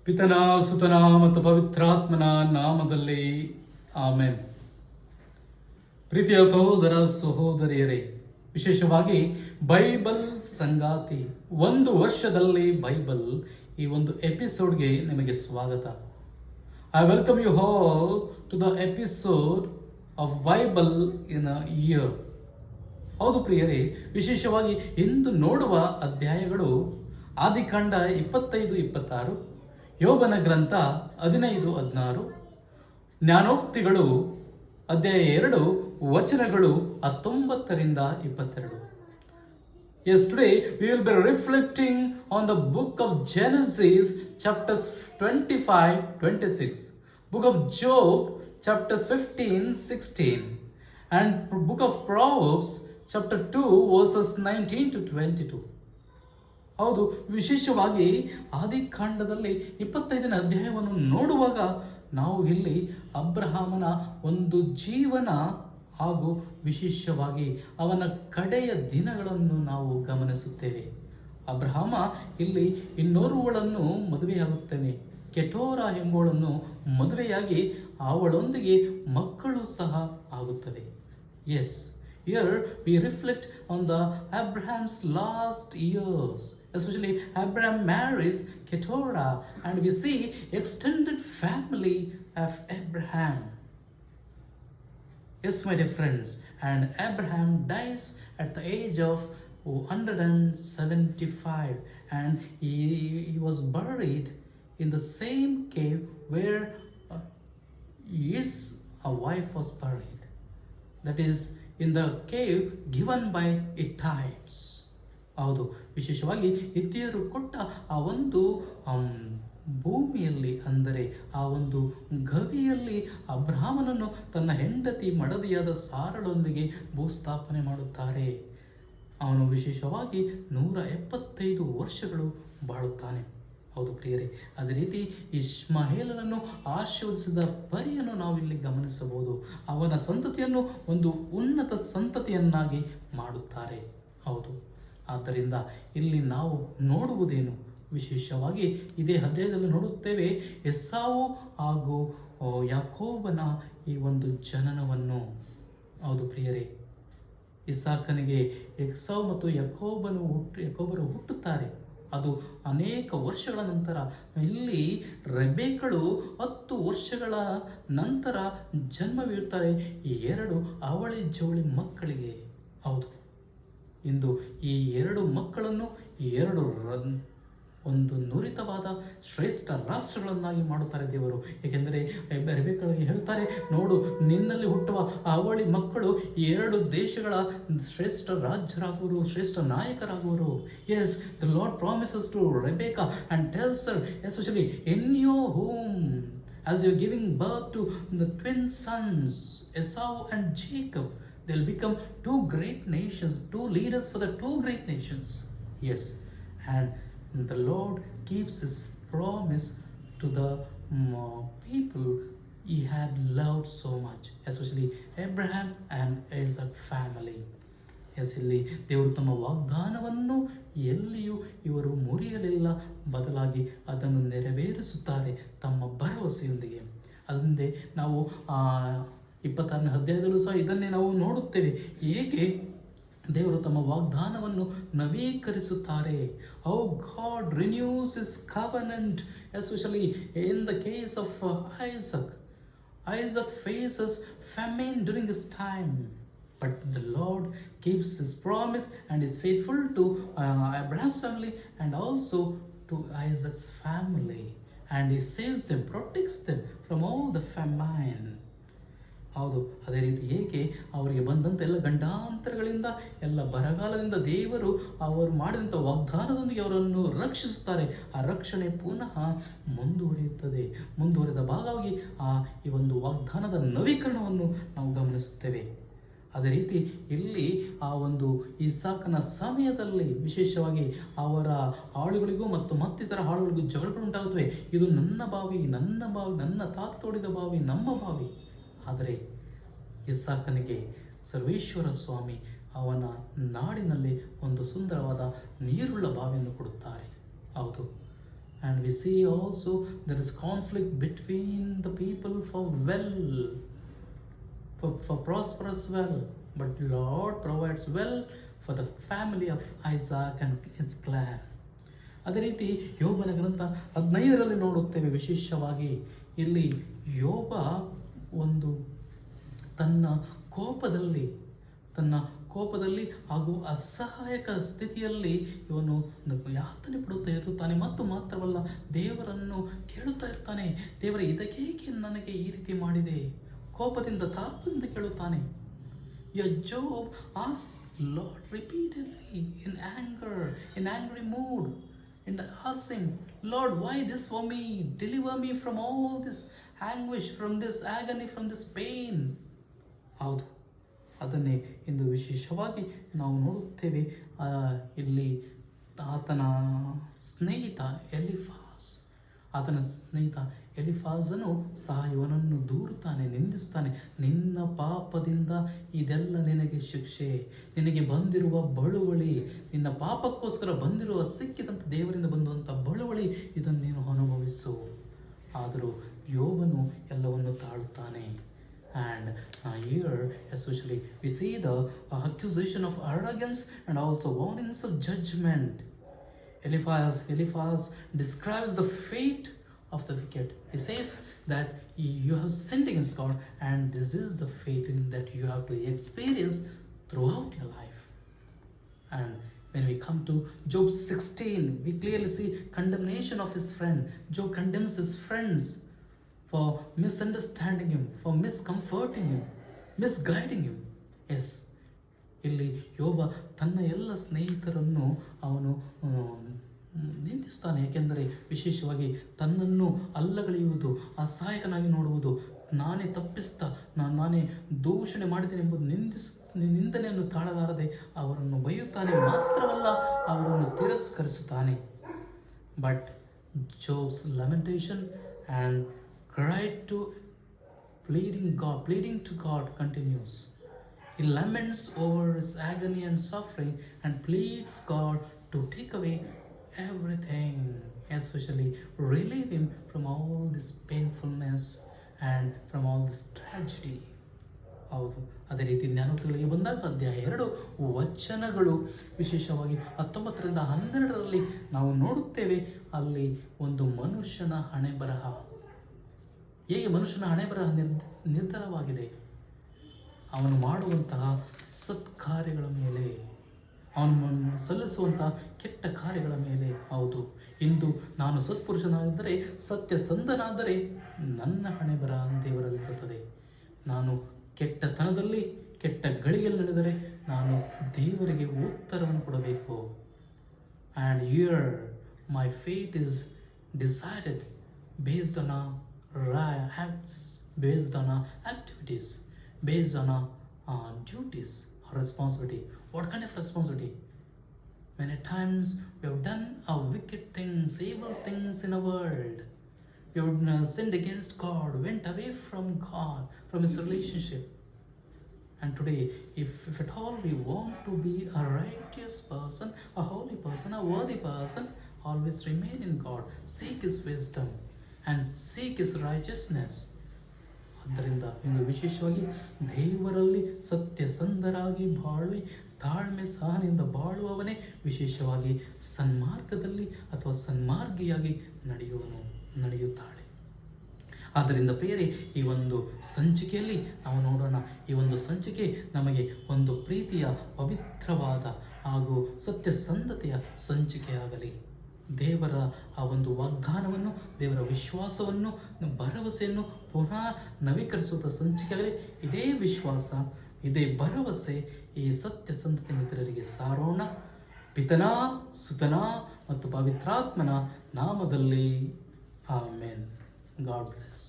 ಪಿತನ ಸುತನ ಮತ್ತು ಪವಿತ್ರಾತ್ಮನ ನಾಮದಲ್ಲಿ ಆಮೆನ್. ಪ್ರೀತಿಯ ಸಹೋದರ ಸಹೋದರಿಯರೇ, ವಿಶೇಷವಾಗಿ ಬೈಬಲ್ ಸಂಗಾತಿ 1 ವರ್ಷದಲ್ಲಿ ಬೈಬಲ್ ಈ ಒಂದು ಎಪಿಸೋಡ್ಗೆ ನಿಮಗೆ ಸ್ವಾಗತ. I welcome you all to the episode of Bible in a year. ಹೌದು ಪ್ರಿಯರೇ, ವಿಶೇಷವಾಗಿ ಇಂದು ನೋಡುವ ಅಧ್ಯಾಯಗಳು ಆದಿಕಾಂಡ 25-26, ಯೋಬನ ಗ್ರಂಥ 15-16, ಜ್ಞಾನೋಕ್ತಿಗಳು ಅಧ್ಯಾಯ 2 ವಚನಗಳು 19-22. Yes, today we will be reflecting on the book of Genesis chapters 25-26, book of Job chapters 15-16, and book of Proverbs chapter 2 verses 19-22. ಹೌದು, ವಿಶೇಷವಾಗಿ ಆದಿಕಾಂಡದಲ್ಲಿ 25ನೇ ಅಧ್ಯಾಯವನ್ನು ನೋಡುವಾಗ ನಾವು ಇಲ್ಲಿ ಅಬ್ರಹಾಮನ ಒಂದು ಜೀವನ ಹಾಗೂ ವಿಶೇಷವಾಗಿ ಅವನ ಕಡೆಯ ದಿನಗಳನ್ನು ನಾವು ಗಮನಿಸುತ್ತೇವೆ. ಅಬ್ರಹಾಮ ಇಲ್ಲಿ ಇನ್ನೋರ್ವಳನ್ನು ಮದುವೆಯಾಗುತ್ತಾನೆ, ಕೆಟೋರ ಎಂಬುವಳನ್ನು ಮದುವೆಯಾಗಿ ಅವಳೊಂದಿಗೆ ಮಕ್ಕಳು ಸಹ ಆಗುತ್ತದೆ. Yes, here we reflect on the Abraham's last years. Especially Abraham marries Keturah and we see extended family of Abraham. Yes, my dear friends, and Abraham dies at the age of 175 and he was buried in the same cave where his wife was buried. That is in the cave given by Hittites. ಹೌದು, ವಿಶೇಷವಾಗಿ ಹಿತ್ತಿಯರು ಕೊಟ್ಟ ಆ ಒಂದು ಭೂಮಿಯಲ್ಲಿ, ಅಂದರೆ ಆ ಒಂದು ಗವಿಯಲ್ಲಿ ಅಬ್ರಹಾಮನನ್ನು ತನ್ನ ಹೆಂಡತಿ ಮಡದಿಯಾದ ಸಾರಳೊಂದಿಗೆ ಭೂಸ್ಥಾಪನೆ ಮಾಡುತ್ತಾರೆ. ಅವನು ವಿಶೇಷವಾಗಿ 175 ವರ್ಷಗಳು ಬಾಳುತ್ತಾನೆ. ಹೌದು ಪ್ರಿಯರೇ, ಅದೇ ರೀತಿ ಇಷ್ಮಾಯೇಲನನ್ನು ಆಶೀರ್ವದಿಸಿದ ಪರಿಯನ್ನು ನಾವಿಲ್ಲಿ ಗಮನಿಸಬಹುದು. ಅವನ ಸಂತತಿಯನ್ನು ಒಂದು ಉನ್ನತ ಸಂತತಿಯನ್ನಾಗಿ ಮಾಡುತ್ತಾರೆ. ಹೌದು, ಆದ್ದರಿಂದ ಇಲ್ಲಿ ನಾವು ನೋಡುವುದೇನು, ವಿಶೇಷವಾಗಿ ಇದೇ ಅಧ್ಯಾಯದಲ್ಲಿ ನೋಡುತ್ತೇವೆ ಎಸಾವು ಹಾಗೂ ಯಾಕೋಬನ ಈ ಒಂದು ಜನನವನ್ನು. ಹೌದು ಪ್ರಿಯರೇ, ಇಸಾಕನಿಗೆ ಎಸಾವು ಮತ್ತು ಯಾಕೋಬರು ಹುಟ್ಟುತ್ತಾರೆ. ಅದು ಅನೇಕ ವರ್ಷಗಳ ನಂತರ. ಇಲ್ಲಿ ರೆಬೆಕ್ಕಳು 10 ವರ್ಷಗಳ ನಂತರ ಜನ್ಮವೀಳ್ತಾರೆ ಈ 2 ಅವಳಿ ಜವಳಿ ಮಕ್ಕಳಿಗೆ. ಹೌದು, ಇಂದು ಈ 2 ಮಕ್ಕಳನ್ನು 2 ಒಂದು ನುರಿತವಾದ ಶ್ರೇಷ್ಠ ರಾಷ್ಟ್ರಗಳನ್ನಾಗಿ ಮಾಡುತ್ತಾರೆ ದೇವರು. ಏಕೆಂದರೆ ರೆಬೆಕ್ಕಳಿಗೆ ಹೇಳ್ತಾರೆ, ನೋಡು, ನಿನ್ನಲ್ಲಿ ಹುಟ್ಟುವ ಅವಳಿ ಮಕ್ಕಳು 2 ದೇಶಗಳ ಶ್ರೇಷ್ಠ ರಾಜ್ಯರಾಗುವರು, ಶ್ರೇಷ್ಠ ನಾಯಕರಾಗುವರು. Yes, the Lord promises to Rebecca and tells her, especially in your home, as you're giving birth to the twin sons, Esau and Jacob, they'll become 2 great nations, 2 leaders for the 2 great nations. Yes, and the Lord keeps his promise to the people he had loved so much, especially Abraham and Isaac family. Yes, ಇಲ್ಲಿ ದೇವರು ತಮ್ಮ ವಾಗ್ದಾನವನ್ನು ಎಲ್ಲಿಯೂ ಇವರು ಮುರಿಯಲಿಲ್ಲ, ಬದಲಾಗಿ ಅದನ್ನು ನೆರವೇರಿಸುತ್ತಾರೆ ತಮ್ಮ ಭರವಸೆಯೊಂದಿಗೆ. ಅದರಿಂದ ನಾವು 26ನೇ ಅಧ್ಯಾಯದಲ್ಲೂ ಸಹ ಇದನ್ನೇ ನಾವು ನೋಡುತ್ತೇವೆ. ಏಕೆ ದೇವರು ತಮ್ಮ ವಾಗ್ದಾನವನ್ನು ನವೀಕರಿಸುತ್ತಾರೆ. How God renews his covenant, especially in the case of Isaac. Isaac faces famine during his time, but the Lord keeps his promise and is faithful to Abraham's family and also to Isaac's family, and he saves them, protects them from all the famine. ಹೌದು, ಅದೇ ರೀತಿ ಏಕೆ ಅವರಿಗೆ ಬಂದಂಥ ಎಲ್ಲ ಗಂಡಾಂತರಗಳಿಂದ, ಎಲ್ಲ ಬರಗಾಲದಿಂದ ದೇವರು ಅವರು ಮಾಡಿದಂಥ ವಾಗ್ದಾನದೊಂದಿಗೆ ಅವರನ್ನು ರಕ್ಷಿಸುತ್ತಾರೆ. ಆ ರಕ್ಷಣೆ ಪುನಃ ಮುಂದುವರಿಯುತ್ತದೆ. ಮುಂದುವರೆದ ಭಾಗವಾಗಿ ಈ ಒಂದು ವಾಗ್ದಾನದ ನವೀಕರಣವನ್ನು ನಾವು ಗಮನಿಸುತ್ತೇವೆ. ಅದೇ ರೀತಿ ಇಲ್ಲಿ ಆ ಒಂದು ಇಸಾಕನ ಸಮಯದಲ್ಲಿ ವಿಶೇಷವಾಗಿ ಅವರ ಆಳುಗಳಿಗೂ ಮತ್ತು ಮತ್ತಿತರ ಆಳುಗಳಿಗೂ ಜಗಳಗಳು ಉಂಟಾಗುತ್ತವೆ. ಇದು ನನ್ನ ಬಾವಿ, ನನ್ನ ಬಾವಿ, ನನ್ನ ತಾತ ತೋಡಿದ ಬಾವಿ, ನಮ್ಮ ಬಾವಿ. ಆದರೆ ಇಸಾಕನಿಗೆ ಸರ್ವೇಶ್ವರ ಸ್ವಾಮಿ ಅವನ ನಾಡಿನಲ್ಲಿ ಒಂದು ಸುಂದರವಾದ ನೀರುಳ್ಳ ಬಾವಿಯನ್ನು ಕೊಡುತ್ತಾರೆ. ಹೌದು, And we see also there is conflict between the people for prosperous well. But Lord provides well for the family of Isaac and his clan. ಅದೇ ರೀತಿ ಯೋಬನ ಗ್ರಂಥ 15ರಲ್ಲಿ ನೋಡುತ್ತೇವೆ. ವಿಶೇಷವಾಗಿ ಇಲ್ಲಿ ಯೋಬ ಒಂದು ತನ್ನ ಕೋಪದಲ್ಲಿ ಹಾಗೂ ಅಸಹಾಯಕ ಸ್ಥಿತಿಯಲ್ಲಿ ಇವನು ಯಾತನೆ ಪಡುತ್ತಾ ಇರುತ್ತಾನೆ. ಮತ್ತು ಮಾತ್ರವಲ್ಲ, ದೇವರನ್ನು ಕೇಳುತ್ತಾ ಇರ್ತಾನೆ. ದೇವರ ಇದಕ್ಕೇಕೆ ನನಗೆ ಈ ರೀತಿ ಮಾಡಿದೆ? ಕೋಪದಿಂದ ತಾಪದಿಂದ ಕೇಳುತ್ತಾನೆ. Job asks Lord repeatedly in angry mood, and asks him, Lord, why this for me? Deliver me from all this anguish, from this agony, from this pain. ಹೌದು, ಅದನ್ನೇ ಇಂದು ವಿಶೇಷವಾಗಿ ನಾವು ನೋಡುತ್ತೇವೆ. ಇಲ್ಲಿ ಆತನ ಸ್ನೇಹಿತ ಎಲಿಫಾಜನು ಸಹ ಇವನನ್ನು ದೂರುತ್ತಾನೆ, ನಿಂದಿಸ್ತಾನೆ. ನಿನ್ನ ಪಾಪದಿಂದ ಇದೆಲ್ಲ ನಿನಗೆ ಶಿಕ್ಷೆ, ನಿನಗೆ ಬಂದಿರುವ ಬಳುವಳಿ, ನಿನ್ನ ಪಾಪಕ್ಕೋಸ್ಕರ ಬಂದಿರುವ ಸಿಕ್ಕಿದಂಥ ದೇವರಿಂದ ಬಂದುವಂಥ ಬಳುವಳಿ, ಇದನ್ನು ನೀನು ಅನುಭವಿಸು. ಆದರೂ ಯೋಬನು ಎಲ್ಲವನ್ನು ತಾಳುತ್ತಾನೆ. And here especially we see the accusation of arrogance and also warnings of judgment. Eliphaz describes the fate of the wicked. He says that you have sinned against God, and this is the fate that you have to experience throughout your life. And when we come to Job 16, we clearly see condemnation of his friend. Job condemns his friends for misunderstanding him, for miscomforting him, misguiding him. Yes, ಇಲ್ಲಿ ಯೋಬ ತನ್ನ ಎಲ್ಲ ಸ್ನೇಹಿತರನ್ನು ಅವನು ನಿಂದಿಸ್ತಾನೆ. ಏಕೆಂದರೆ ವಿಶೇಷವಾಗಿ ತನ್ನನ್ನು ಅಲ್ಲಗಳೆಯುವುದು, ಅಸಹಾಯಕನಾಗಿ ನೋಡುವುದು, ನಾನೇ ನಾನೇ ದೂಷಣೆ ಮಾಡಿದ್ದೇನೆ ಎಂಬುದು ನಿಂದನೆಯನ್ನು ತಾಳಲಾರದೆ ಅವರನ್ನು ಬೈಯುತ್ತಾನೆ. ಮಾತ್ರವಲ್ಲ, ಅವರನ್ನು ತಿರಸ್ಕರಿಸುತ್ತಾನೆ. But Job's lamentation and pleading to God continues. He laments over his agony and suffering and pleads God to take away everything, especially relieve him from all this painfulness and from all this tragedy. ಹೌದು, ಅದೇ ರೀತಿ ಜ್ಞಾನೋಕ್ತಿಗಳಿಗೆ ಬಂದಾಗ ಅಧ್ಯಾಯ 2 ವಚನಗಳು ವಿಶೇಷವಾಗಿ 19ರಿಂದ 12ರಲ್ಲಿ ನಾವು ನೋಡುತ್ತೇವೆ. ಅಲ್ಲಿ ಒಂದು ಮನುಷ್ಯನ ಹಣೆಬರಹ, ಹೇಗೆ ಮನುಷ್ಯನ ಹಣೆಬರಹ ನಿರ್ಧಾರವಾಗಿದೆ ಅವನು ಮಾಡುವಂತಹ ಸತ್ಕಾರ್ಯಗಳ ಮೇಲೆ, ಅವನು ಸಲ್ಲಿಸುವಂತಹ ಕೆಟ್ಟ ಕಾರ್ಯಗಳ ಮೇಲೆ. ಹೌದು, ಇಂದು ನಾನು ಸತ್ಪುರುಷನಾದರೆ, ಸತ್ಯಸಂಧನಾದರೆ ನನ್ನ ಹಣೆಬರಹ ದೇವರಲ್ಲಿರುತ್ತದೆ. ನಾನು ಕೆಟ್ಟತನದಲ್ಲಿ, ಕೆಟ್ಟ ಗಳಿಗೆಯಲ್ಲಿ ನಡೆದರೆ ನಾನು ದೇವರಿಗೆ ಉತ್ತರವನ್ನು ಕೊಡಬೇಕು. And here my fate is decided based on our acts, based on our activities, based on our duties, our responsibility. What kind of responsibility? Many times we have done our wicked things, evil things in the world. We have sinned against God, went away from God, from His relationship. And today, if at all we want to be a righteous person, a holy person, a worthy person, always remain in God, seek His wisdom and seek His righteousness. ಆದ್ದರಿಂದ ಇಂದು ವಿಶೇಷವಾಗಿ ದೇವರಲ್ಲಿ ಸತ್ಯಸಂಧರಾಗಿ ಬಾಳಿ, ತಾಳ್ಮೆ ಬಾಳುವವನೇ ವಿಶೇಷವಾಗಿ ಸನ್ಮಾರ್ಗದಲ್ಲಿ ಅಥವಾ ಸನ್ಮಾರ್ಗಿಯಾಗಿ ನಡೆಯುತ್ತಾಳೆ. ಆದ್ದರಿಂದ ಪ್ರಿಯರೇ, ಈ ಒಂದು ಸಂಚಿಕೆಯಲ್ಲಿ ನಾವು ನೋಡೋಣ. ಈ ಒಂದು ಸಂಚಿಕೆ ನಮಗೆ ಒಂದು ಪ್ರೀತಿಯ, ಪವಿತ್ರವಾದ ಹಾಗೂ ಸತ್ಯಸಂಧತೆಯ ಸಂಚಿಕೆಯಾಗಲಿ. ದೇವರ ಆ ಒಂದು ವಾಗ್ದಾನವನ್ನು, ದೇವರ ವಿಶ್ವಾಸವನ್ನು, ಭರವಸೆಯನ್ನು ಪುನಃ ನವೀಕರಿಸುವ ಸಂಚಿಕೆಯಾಗಲಿ. ಇದೇ ವಿಶ್ವಾಸ, ಇದೇ ಭರವಸೆ ಈ ಸತ್ಯಸಂಧತೆ ಮಿತ್ರರಿಗೆ ಸಾರೋಣ. ಪಿತನ, ಸುತನ ಮತ್ತು ಪವಿತ್ರಾತ್ಮನ ನಾಮದಲ್ಲಿ ಆಮೆನ್. God bless.